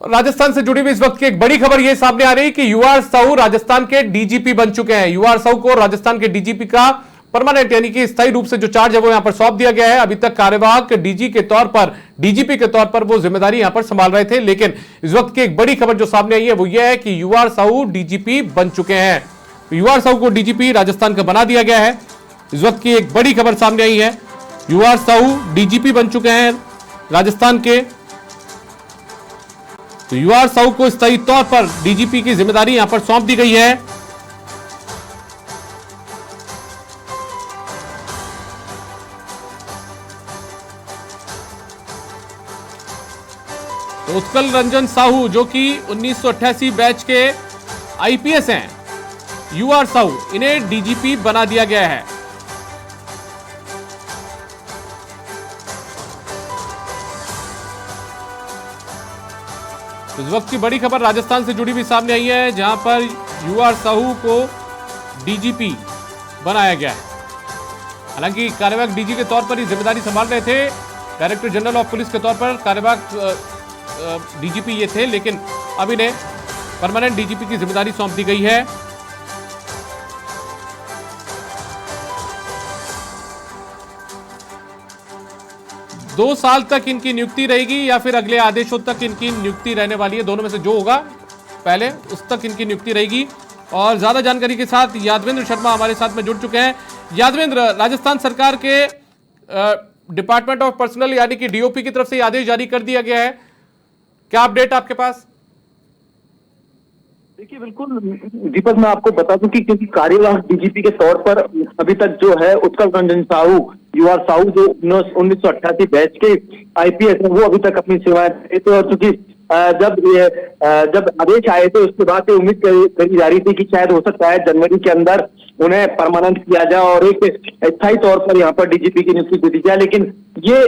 राजस्थान से जुड़ी हुई इस वक्त की एक बड़ी खबर यह सामने आ रही है कि यूआर साहू राजस्थान के डीजीपी बन चुके हैं। यूआर साहू को राजस्थान के डीजीपी का परमानेंट यानी कि स्थायी रूप से जो चार्ज है वो यहां पर सौंप दिया गया है। अभी तक कार्यवाहक डीजी के तौर पर डीजीपी के तौर पर वो जिम्मेदारी यहां पर संभाल रहे थे, लेकिन इस वक्त की एक बड़ी खबर जो सामने आई है वो यह है कि यूआर साहू डीजीपी बन चुके हैं। यूआर साहू को डीजीपी राजस्थान का बना दिया गया है। इस वक्त की एक बड़ी खबर सामने आई है, यूआर साहू डीजीपी बन चुके हैं राजस्थान के। तो यूआर साहू को स्थायी तौर पर डीजीपी की जिम्मेदारी यहां पर सौंप दी गई है। तो उत्कल रंजन साहू जो कि 1988 बैच के आईपीएस हैं, यूआर साहू इन्हें डीजीपी बना दिया गया है। इस वक्त की बड़ी खबर राजस्थान से जुड़ी हुई सामने आई है, जहां पर यूआर साहू को डीजीपी बनाया गया है। हालांकि कार्यवाहक डीजी के तौर पर ही जिम्मेदारी संभाल रहे थे, डायरेक्टर जनरल ऑफ पुलिस के तौर पर कार्यवाहक डीजीपी ये थे, लेकिन अब इन्हें परमानेंट डीजीपी की जिम्मेदारी सौंप दी गई है। दो साल तक इनकी नियुक्ति रहेगी या फिर अगले आदेशों तक इनकी नियुक्ति रहने वाली है, दोनों में से जो होगा पहले उस तक इनकी नियुक्ति रहेगी। और ज्यादा जानकारी के साथ यादवेंद्र शर्मा हमारे साथ में जुड़ चुके हैं। यादवेंद्र, राजस्थान सरकार के डिपार्टमेंट ऑफ पर्सनल यानी कि डीओपी की तरफ से आदेश जारी कर दिया गया है, क्या अपडेट आपके पास? देखिए, बिल्कुल दीपक, मैं आपको बता दूं कि क्योंकि कार्यवाहक डीजीपी के तौर पर अभी तक जो है उत्कल रंजन साहू, यूआर साहू जो 1988 बैच के आईपीएस हैं, वो अभी तक अपनी सेवाएं देते थे। और चूंकि जब आदेश आए थे उसके बाद से उम्मीद करी जा रही थी कि शायद हो सकता है जनवरी के अंदर उन्हें परमानेंट किया जाए और एक स्थायी तौर पर यहाँ पर डीजीपी की नियुक्ति दी जाए। लेकिन ये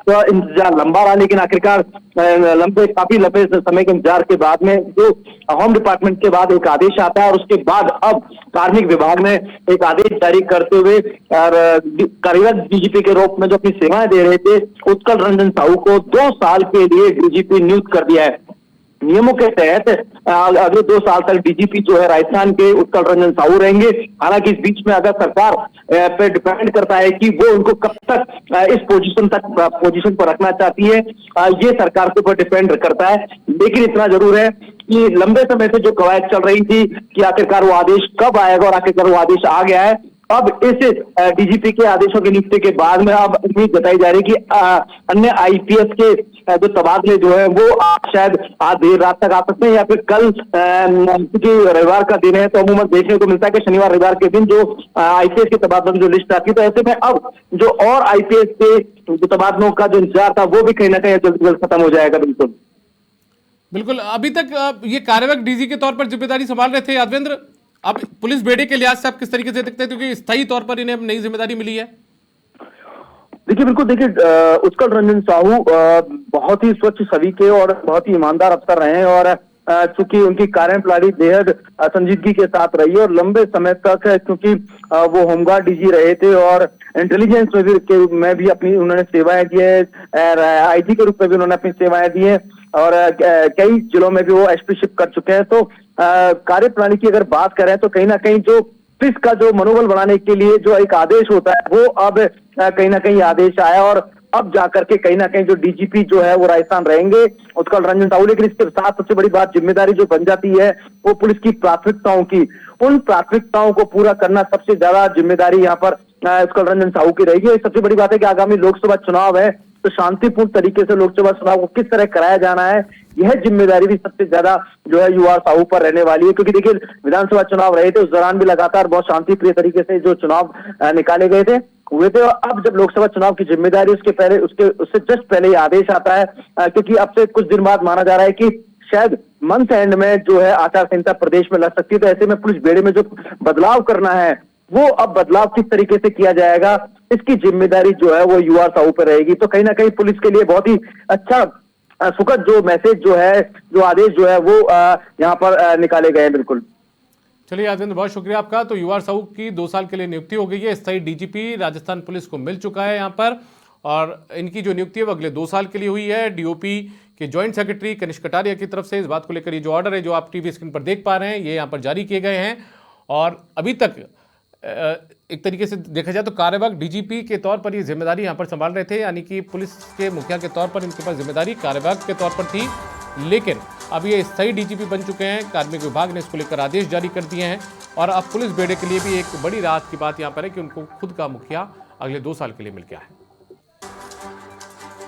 तो इंतजार लंबा रहा, लेकिन आखिरकार काफी लंबे समय के इंतजार के बाद में जो होम डिपार्टमेंट के बाद एक आदेश आता है और उसके बाद अब कार्मिक विभाग ने एक आदेश जारी करते हुए कार्यरत डीजीपी के रूप में जो अपनी सेवाएं दे रहे थे उत्कल रंजन साहू को 2 साल के लिए डीजीपी नियुक्त कर दिया है। नियमों के तहत अगले 2 साल तक डीजीपी जो है राजस्थान के उत्कल रंजन साहू रहेंगे। हालांकि इस बीच में अगर सरकार पे डिपेंड करता है कि वो उनको कब तक इस पोजीशन पर रखना चाहती है, ये सरकार के ऊपर डिपेंड करता है। लेकिन इतना जरूर है कि लंबे समय से जो कवायद चल रही थी कि आखिरकार वो आदेश कब आएगा और आखिरकार वो आदेश आ गया है। अब इस डीजीपी के आदेशों की नियुक्ति के बाद में अब उम्मीद जताई जा रही है कि अन्य आईपीएस के जो तबादले जो है वो शायद आज देर रात तक आ सकते हैं या फिर कल, क्योंकि रविवार का दिन है तो अमूमन देखने को मिलता है कि शनिवार रविवार के दिन जो आईपीएस के तबादलों की जो लिस्ट आती है, तो ऐसे में अब जो और आईपीएस के जो तबादलों का जो इंतजार था वो भी कहीं ना कहीं जल्द जल्द खत्म हो जाएगा। बिल्कुल, अभी तक ये कार्यवाहक डीजी के तौर पर जिम्मेदारी संभाल रहे थे यादवेंद्र, अब पुलिस बेड़े के लिहाज से आप किस तरीके से देखते हैं, क्योंकि स्थायी तौर पर इन्हें नई जिम्मेदारी मिली है? देखिए, बिल्कुल देखिए, उत्कल रंजन साहू बहुत ही स्वच्छ छवि के और बहुत ही ईमानदार अफसर रहे हैं और चूंकि उनकी कार्यप्रणाली बेहद संजीदगी के साथ रही है और लंबे समय तक क्योंकि वो होमगार्ड डीजी रहे थे और इंटेलिजेंस में भी अपनी उन्होंने सेवाएं दी है, आईजी के रूप में भी उन्होंने अपनी सेवाएं दी है और कई जिलों में भी वो एसपीशिप कर चुके हैं। तो कार्यप्रणाली की अगर बात करें तो कहीं ना कहीं जो पुलिस का जो मनोबल बढ़ाने के लिए जो एक आदेश होता है वो अब कहीं ना कहीं आदेश आया और अब जाकर के कहीं ना कहीं जो डीजीपी जो है वो राजस्थान रहेंगे उत्कल रंजन साहू। लेकिन इसके साथ सबसे बड़ी बात जिम्मेदारी जो बन जाती है वो पुलिस की प्राथमिकताओं की, उन प्राथमिकताओं को पूरा करना सबसे ज्यादा जिम्मेदारी यहाँ पर उत्कल रंजन साहू की रहेगी। सबसे बड़ी बात है कि आगामी लोकसभा चुनाव है तो शांतिपूर्ण तरीके से लोकसभा चुनाव को किस तरह कराया जाना है, यह जिम्मेदारी भी सबसे ज्यादा जो है यूआर साहू पर रहने वाली है। क्योंकि देखिए, विधानसभा चुनाव रहे थे उस दौरान भी लगातार बहुत शांतिप्रिय तरीके से जो चुनाव निकाले गए थे हुए थे। और अब जब लोकसभा चुनाव की जिम्मेदारी उससे जस्ट पहले ही आदेश आता है, क्योंकि अब से कुछ दिन बाद माना जा रहा है कि शायद मंथ एंड में जो है आचार संहिता प्रदेश में लग सकती है। तो ऐसे में पुलिस बेड़े में जो बदलाव करना है वो अब बदलाव किस तरीके से किया जाएगा, इसकी जिम्मेदारी जो है वो यूआर साहू पर रहेगी। तो कहीं ना कहीं पुलिस के लिए बहुत ही अच्छा सुखद जो मैसेज जो है, जो आदेश जो है वो यहाँ पर निकाले गए हैं। बिल्कुल, चलिए यादवेंद्र, बहुत शुक्रिया आपका। तो यूआर साहू की 2 साल के लिए नियुक्ति हो गई है, स्थायी डीजीपी राजस्थान पुलिस को मिल चुका है यहाँ पर, और इनकी जो नियुक्ति है वो अगले 2 साल के लिए हुई है। डीओपी कि जॉइंट सेक्रेटरी कनिष्क कटारिया की तरफ से इस बात को लेकर ये जो ऑर्डर है जो आप टीवी स्क्रीन पर देख पा रहे हैं ये यहाँ पर जारी किए गए हैं। और अभी तक एक तरीके से देखा जाए तो कार्यवाहक डीजीपी के तौर पर ये जिम्मेदारी यहाँ पर संभाल रहे थे, यानी कि पुलिस के मुखिया के तौर पर इनके पास जिम्मेदारी कार्यवाहक के तौर पर थी। लेकिन अब ये स्थायी डीजीपी बन चुके हैं। कार्मिक विभाग ने इसको लेकर आदेश जारी कर दिए हैं और अब पुलिस बेड़े के लिए भी एक बड़ी राहत की बात यहाँ पर है कि उनको खुद का मुखिया अगले 2 साल के लिए मिल गया है।